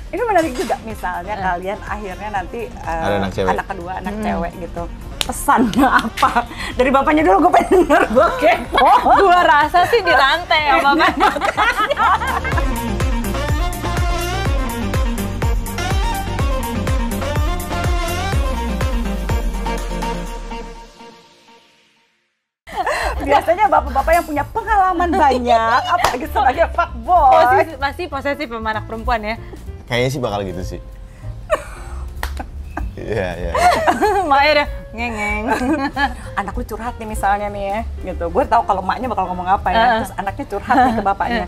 Ini menarik juga, misalnya kalian akhirnya nanti anak kedua, anak cewek gitu. Pesannya apa? Dari bapaknya dulu, gue pengen denger, gue kepo. Gue rasa sih dirantai ya bapaknya. Biasanya bapak-bapak yang punya pengalaman banyak, apalagi sebagai fuckboy. Pasti posesif sama anak perempuan ya. Kayaknya sih bakal gitu sih. Iya. Maknya udah ngeng. Anak lu curhat nih misalnya nih ya, gitu. Gue tahu kalau emaknya bakal ngomong apa ya, terus anaknya curhat nih ke bapaknya.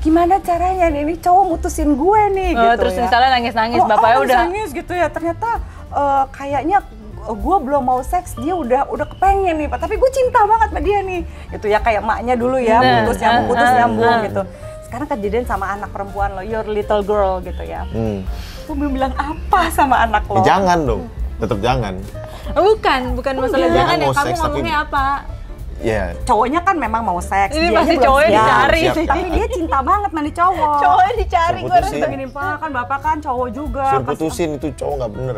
Gimana caranya nih, ini cowok mutusin gue nih, gitu terus ya. misalnya nangis-nangis, bapaknya udah nangis gitu ya, ternyata kayaknya gue belum mau seks, dia udah kepengen nih, tapi gue cinta banget sama dia nih, gitu ya, kayak emaknya dulu ya, putus nyambung gitu. Sekarang kejadian sama anak perempuan lo, your little girl gitu ya. Lo mau bilang apa sama anak lo? Jangan dong, tetap jangan. Bukan masalah jangan ya, kamu ngomongnya apa? Iya. Cowoknya kan memang mau seks, ini pasti cowoknya dicari sih. Tapi dia cinta banget sama nih cowok. Cowoknya dicari, gue rasa gini, Pak, kan bapak kan cowok juga. Suruh putusin, itu cowok nggak bener.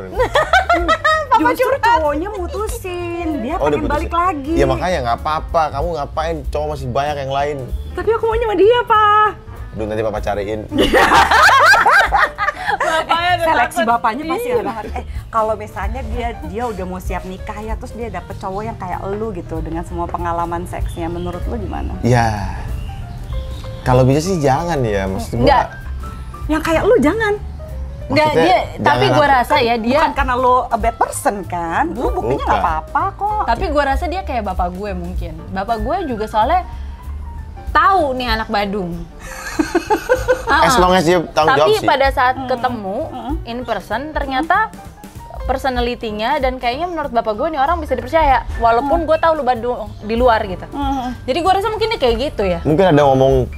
Justru cowoknya mutusin, dia pengen balik lagi. Ya makanya nggak apa-apa, kamu ngapain, cowok masih banyak yang lain. Tapi aku maunya sama dia, Pak. Duh, nanti papa cariin. Seleksi bapaknya pasti ada. Kalau misalnya dia udah mau siap nikah ya, terus dia dapet cowok yang kayak elu gitu dengan semua pengalaman seksnya, menurut lu gimana? Ya, kalau bisa sih jangan ya, maksud gue. Yang kayak lu jangan. Enggak, tapi gue rasa ya dia bukan karena lo a bad person kan, lu buktinya nggak apa-apa kok. Tapi gue rasa dia kayak bapak gue mungkin. Bapak gue juga soalnya tahu nih anak Badung. As long as dia tanggung jawab sih. Tapi pada saat ketemu in person ternyata personality-nya dan kayaknya menurut bapak gue nih orang bisa dipercaya. Walaupun gue tahu lu Badung di luar gitu. Jadi gue rasa mungkin dia kayak gitu ya. Mungkin ada ngomong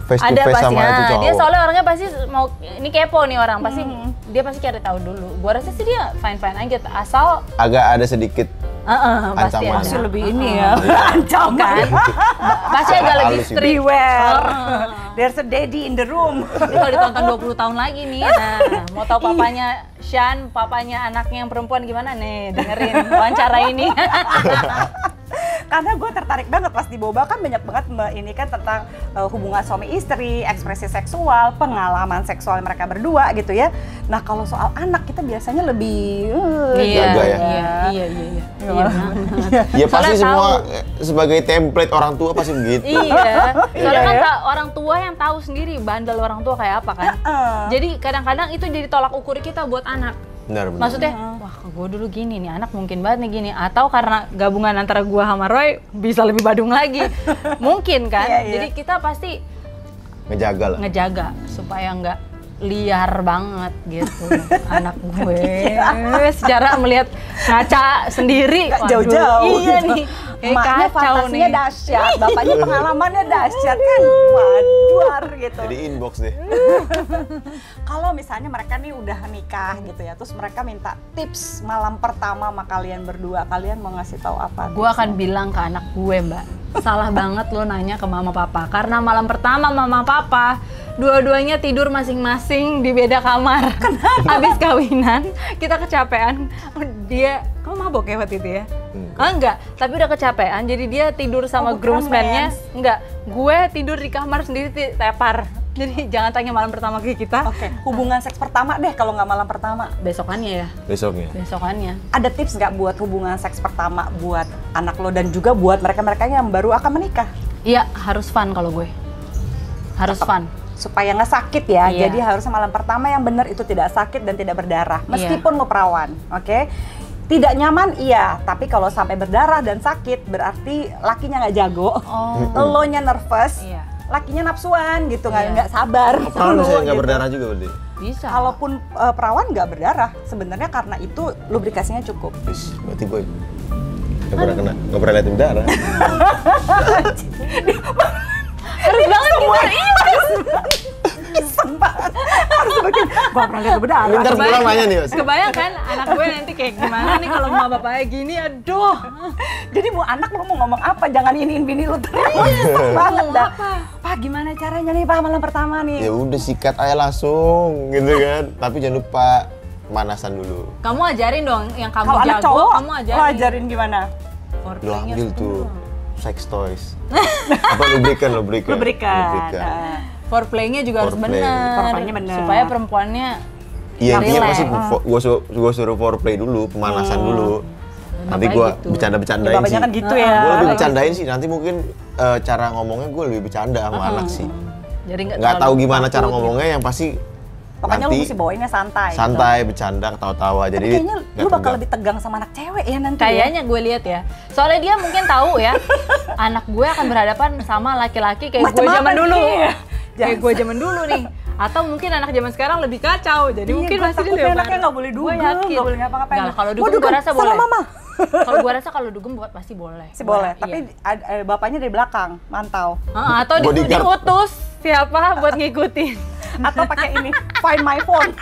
face to face sama itu cowok. Dia soalnya orangnya pasti mau, ini kepo nih orang, pasti dia pasti cari tahu dulu. Gua rasa sih dia fine aja, asal agak ada sedikit pasti ancaman. Pasti lebih ini ya, ancaman. Pasti agak lebih strict. Beware, there's a daddy in the room. Ini kalau ditonton 20 tahun lagi nih, nah mau tahu papanya Shan, papanya anaknya yang perempuan gimana nih, dengerin wawancara ini. Karena gue tertarik banget pas di Boba kan banyak banget ini kan tentang hubungan suami istri, ekspresi seksual, pengalaman seksual mereka berdua gitu ya. Nah kalau soal anak kita biasanya lebih jaga ya. Iya. Ya pasti semua sebagai template orang tua pasti begitu. Iya. Soalnya kan orang tua yang tahu sendiri bandel orang tua kayak apa kan. Jadi kadang-kadang itu jadi tolak ukur kita buat anak. Benar. Maksudnya, wah gue dulu gini nih, anak mungkin banget nih gini. Atau karena gabungan antara gue sama Roy bisa lebih badung lagi. Mungkin kan, jadi kita pasti ngejaga supaya nggak liar banget gitu anak gue. Secara melihat ngaca sendiri, jauh-jauh. Iya nih. Emaknya fantasinya dahsyat, bapaknya pengalamannya dahsyat kan, waduar gitu. Jadi inbox deh. Kalau misalnya mereka nih udah nikah gitu ya, terus mereka minta tips malam pertama sama kalian berdua, kalian mau ngasih tahu apa? Gue akan bilang ke anak gue, Mbak, salah banget lo nanya ke mama papa, karena malam pertama mama papa dua-duanya tidur masing-masing di beda kamar. Abis kawinan kita kecapean, dia kamu mabok ya waktu itu ya? Enggak, tapi udah kecapean, jadi dia tidur sama groomsman-nya. Enggak, gue tidur di kamar sendiri tepar. Jadi jangan tanya malam pertama ke kita. Oke, hubungan seks pertama deh kalau nggak malam pertama. Besokannya ya? Besokannya. Ada tips nggak buat hubungan seks pertama buat anak lo dan juga buat mereka-mereka yang baru akan menikah? Iya, harus fun kalau gue. Harus fun. Supaya nggak sakit ya, jadi harusnya malam pertama yang benar itu tidak sakit dan tidak berdarah. Meskipun lo perawan, oke? Tidak nyaman iya, tapi kalau sampai berdarah dan sakit berarti lakinya nggak jago, lo nya nervous, lakinya nafsuan gitu, nggak sabar. Perawan bisa nggak berdarah juga berarti? Bisa. Kalaupun perawan nggak berdarah, sebenarnya karena itu lubrikasinya cukup. Berarti gue nggak pernah liatin darah. Harus banget kita iseng banget. Harus bikin, gua pernah lihat berdarah. Bentar pulang nanya nih, Mas. Kebayang kan anak gue nanti kayak gimana nih kalau sama bapaknya gini, aduh. Jadi mau anak lu mau ngomong apa, jangan iniin bini lu terus. Iseng banget dah. Pak gimana caranya nih Pak malam pertama nih? Ya udah sikat aja langsung gitu kan. Tapi jangan lupa pemanasan dulu. Kamu ajarin dong yang kamu Kalau anak jago, cowok, kamu ajarin. lo ajarin gimana? Lo ambil tuh sex toys. Apa lubrikan. Nah, Foreplaynya juga harus Foreplay. benar. Foreplaynya benar. Supaya perempuannya Iya, intinya relax. pasti gua suruh foreplay dulu, pemanasan dulu. Nanti gua gitu. bercanda-bercandain bapaknya sih. kan gitu ya. Gue lebih bercandain sih, nanti mungkin cara ngomongnya gue lebih bercanda sama anak sih. Jadi Nggak terlalu tahu gimana cara takut ngomongnya, yang pasti Pokoknya nanti lu mesti bawainnya santai. santai, bercanda, ketawa-tawa. Tapi Jadi kayaknya nggak lu bakal tegang. lebih tegang sama anak cewek ya nanti. Kayaknya gue lihat ya. Soalnya dia mungkin tahu ya, anak gue akan berhadapan sama laki-laki kayak gue Macam zaman apa dulu. nih? Kayak gue zaman dulu nih. Atau mungkin anak zaman sekarang lebih kacau. Jadi Iya, mungkin gua masih takutnya anaknya nggak boleh Gue dugem, yakin. nggak boleh ngapa-ngapain. Nggak, kalau Gua dugem gue dugem rasa sama boleh. mama. Kalau gue rasa kalau dugem pasti boleh. Sih boleh, Iya. tapi bapaknya dari belakang mantau. Atau Bodyguard. diutus siapa buat ngikutin. Atau pakai ini, find my phone.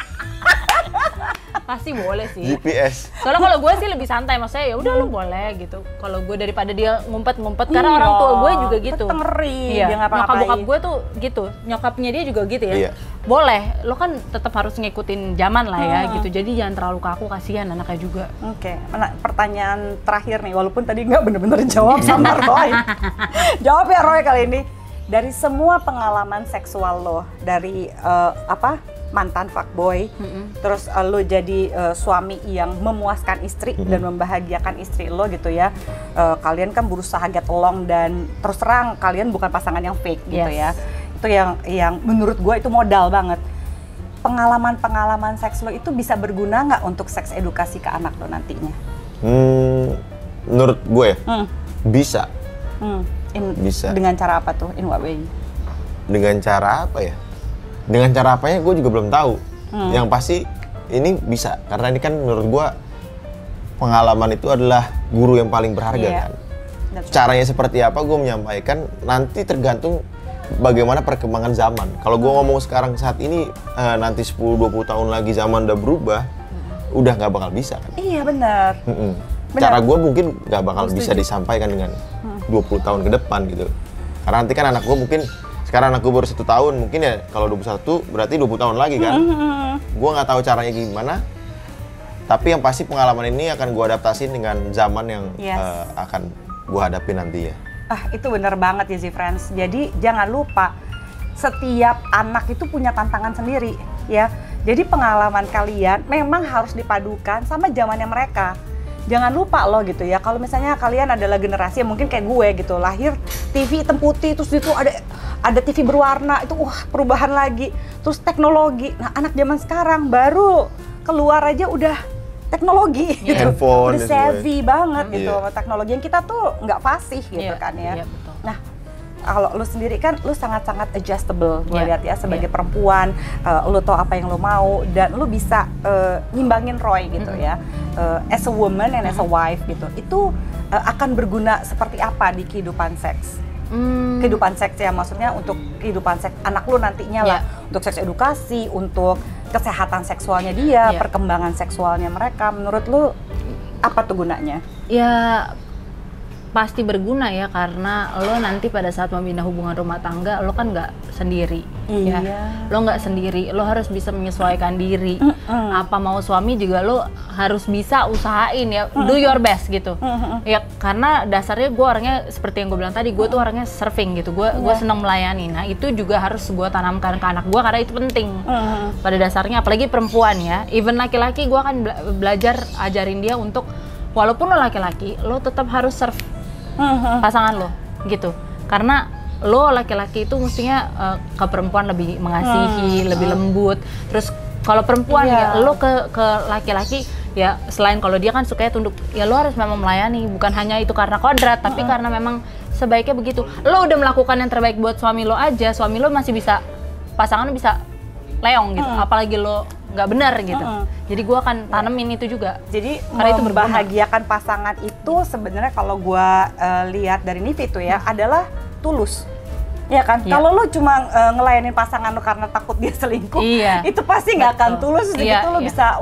Pasti boleh sih. GPS. Soalnya kalau gue sih lebih santai, maksudnya ya udah lu boleh gitu. Kalau gue daripada dia ngumpet-ngumpet, karena Iya, orang tua gue juga gitu. tetep ngeri, Iya. dia Nyokap ngapa-ngapain. bokap gue tuh gitu. Nyokapnya dia juga gitu ya. Iya. Boleh, lo kan tetap harus ngikutin zaman lah ya gitu. Jadi jangan terlalu kaku, kasihan anaknya juga. Oke, pertanyaan terakhir nih, walaupun tadi nggak bener-bener jawab sama Roy. Jawab ya Roy kali ini. Dari semua pengalaman seksual lo, dari mantan fuckboy, terus lo jadi suami yang memuaskan istri dan membahagiakan istri lo gitu ya. Kalian kan berusaha get along dan terus terang kalian bukan pasangan yang fake gitu ya. Itu yang menurut gue itu modal banget. Pengalaman-pengalaman seks lo itu bisa berguna nggak untuk seks edukasi ke anak lo nantinya? Menurut gue ya, bisa. Bisa. Dengan cara apa tuh? In what way? Dengan cara apa ya? Dengan cara apanya gue juga belum tahu. Yang pasti ini bisa, karena ini kan menurut gue pengalaman itu adalah guru yang paling berharga kan. Caranya seperti apa gue menyampaikan nanti tergantung bagaimana perkembangan zaman. Kalau gue ngomong sekarang saat ini, nanti 10-20 tahun lagi zaman udah berubah, udah nggak bakal bisa kan. Iya benar. Cara gue mungkin nggak bakal bisa disampaikan dengan 20 tahun ke depan gitu. Karena nanti kan anak gue mungkin, sekarang anak gue baru 1 tahun, mungkin ya kalau 21 berarti 20 tahun lagi kan. Gue nggak tahu caranya gimana, tapi yang pasti pengalaman ini akan gue adaptasi dengan zaman yang akan gue hadapi nanti ya. Itu benar banget ya Friends. Jadi jangan lupa, setiap anak itu punya tantangan sendiri ya. Jadi pengalaman kalian memang harus dipadukan sama zamannya mereka. Jangan lupa loh gitu ya, kalau misalnya kalian adalah generasi yang mungkin kayak gue gitu, lahir TV hitam putih, terus itu ada TV berwarna, itu perubahan lagi, terus teknologi. Nah anak zaman sekarang baru keluar aja udah teknologi gitu, handphone, udah savvy banget gitu, Iya. teknologi yang kita tuh nggak fasih gitu kan ya. Iya, betul. Nah kalau lu sendiri kan lu sangat-sangat adjustable, gue Iya, lihat ya sebagai iya. perempuan, lu tahu apa yang lu mau dan lu bisa nyimbangin Roy gitu ya, as a woman and as a wife gitu. Itu akan berguna seperti apa di kehidupan seks? Kehidupan seks ya, maksudnya untuk kehidupan seks anak lu nantinya lah, untuk seks edukasi, untuk kesehatan seksualnya dia, perkembangan seksualnya mereka. Menurut lu apa tuh gunanya? Ya pasti berguna ya, karena lo nanti pada saat membina hubungan rumah tangga lo kan nggak sendiri ya, lo nggak sendiri, lo harus bisa menyesuaikan diri. Apa mau suami juga lo harus bisa usahain ya, do your best gitu ya, karena dasarnya gue orangnya seperti yang gue bilang tadi, gue tuh orangnya serving gitu, gue senang melayani. Nah itu juga harus gue tanamkan ke anak gue karena itu penting pada dasarnya, apalagi perempuan ya, even laki-laki gue akan belajar ajarin dia untuk walaupun lo laki-laki, lo tetap harus serve pasangan lo gitu, karena lo laki-laki itu mestinya ke perempuan lebih mengasihi, lebih lembut. Terus kalau perempuan ya lo ke laki-laki ya, selain kalau dia kan sukanya tunduk, ya lo harus memang melayani, bukan hanya itu karena kodrat, tapi karena memang sebaiknya begitu. Lo udah melakukan yang terbaik buat suami lo aja, suami lo masih bisa, pasangan lo bisa leong gitu, apalagi lo nggak benar gitu. Jadi gue akan tanemin itu juga. Jadi karena itu membahagiakan pasangan itu sebenarnya kalau gue lihat dari Nivi itu ya adalah tulus. Ya kan? Kalau lo cuma ngelayanin pasangan lo karena takut dia selingkuh, itu pasti nggak akan tulus. Gitu lo bisa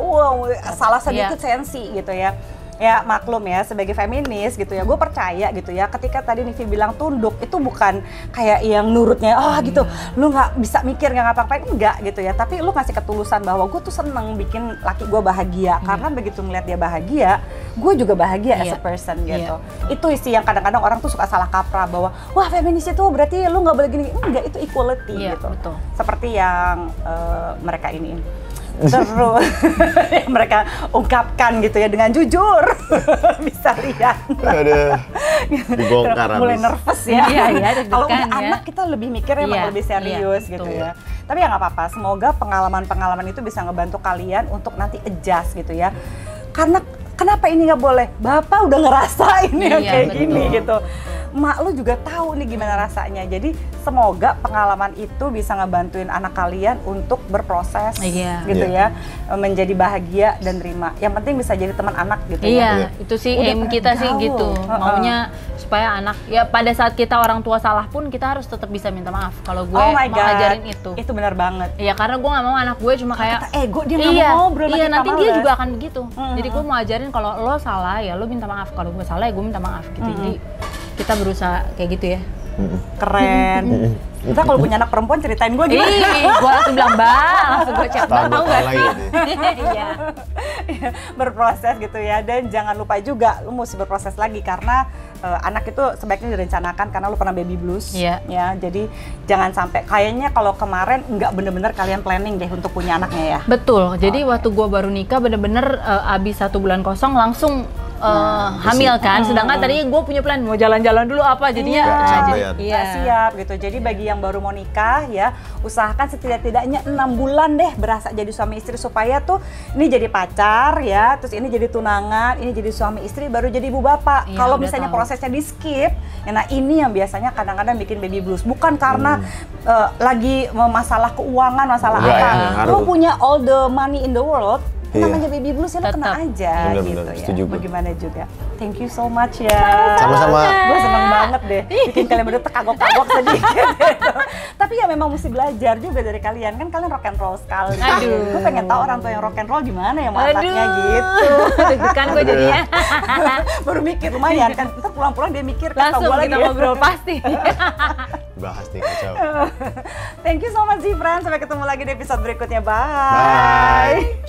salah sedikit sensi gitu ya. Ya maklum ya, sebagai feminis gitu ya, gue percaya gitu ya, ketika tadi Nivi bilang tunduk, itu bukan kayak yang nurutnya, gitu, lu nggak bisa mikir, nggak ngapa-ngapain, enggak gitu ya, tapi lu ngasih ketulusan bahwa gue tuh seneng bikin laki gue bahagia, karena begitu ngeliat dia bahagia, gue juga bahagia as a person gitu. Itu isi yang kadang-kadang orang tuh suka salah kaprah bahwa, wah feminis itu berarti lu nggak boleh gini, enggak, itu equality gitu. Betul. Seperti yang mereka ini. Terus mereka ungkapkan gitu ya dengan jujur. Bisa lihat. Aduh, dibongkar mulai habis. nervous ya. Kalau udah ya. anak kita lebih mikir emang lebih serius gitu ya. Tapi ya nggak apa-apa, semoga pengalaman-pengalaman itu bisa ngebantu kalian untuk nanti adjust gitu ya. Karena kenapa ini nggak boleh? Bapak udah ngerasain ya kayak gini gitu. Mak lu juga tahu nih gimana rasanya. Jadi semoga pengalaman itu bisa ngebantuin anak kalian untuk berproses gitu ya, menjadi bahagia dan terima. Yang penting bisa jadi teman anak gitu ya. Itu sih aim kita sih gitu. Maunya supaya anak, ya pada saat kita orang tua salah pun kita harus tetap bisa minta maaf. Kalau gue mau ngajarin itu. Itu benar banget. Iya, karena gue nggak mau anak gue cuma kayak ego, dia nggak mau ngobrol sama kita, nanti dia juga akan begitu. Jadi gue mau ajarin kalau lo salah ya lo minta maaf, kalau gue salah ya gue minta maaf gitu. Jadi kita berusaha kayak gitu ya. Keren. Kita kalau punya anak perempuan ceritain gue gimana? Gue langsung bilang bang, langsung gue chat bang, tau gak sih? Iya. Berproses gitu ya, dan jangan lupa juga lu mesti berproses lagi karena anak itu sebaiknya direncanakan karena lu pernah baby blues. Ya, jadi jangan sampai kayaknya kalau kemarin nggak bener-bener kalian planning deh untuk punya anaknya ya. Betul. Jadi waktu gue baru nikah bener-bener abis 1 bulan kosong langsung hamil kan, sedangkan tadinya gue punya plan mau jalan-jalan dulu apa jadinya siap gitu. Jadi bagi yang baru mau nikah ya, usahakan setidak-tidaknya 6 bulan deh berasa jadi suami istri supaya tuh ini jadi pacar ya, terus ini jadi tunangan, ini jadi suami istri, baru jadi ibu bapak. Kalau misalnya prosesnya di skip, nah ini yang biasanya kadang-kadang bikin baby blues, bukan karena lagi masalah keuangan, masalah apa, lu punya all the money in the world, namanya baby blues ya lo kena aja gitu ya. Bagaimana juga. Thank you so much ya. Sama-sama. Gue seneng banget deh bikin kalian berdua terkagok-kagok sedikit gitu. Tapi ya memang mesti belajar juga dari kalian, kan kalian rock and roll sekali. Gue pengen tahu orang tua yang rock and roll gimana ya masaknya gitu. Deg-degan gue jadinya. Baru mikir lumayan kan, ntar pulang-pulang dia mikir langsung kita ngobrol pasti. Bahas nih kacau. Thank you so much Zifran, sampai ketemu lagi di episode berikutnya. Bye.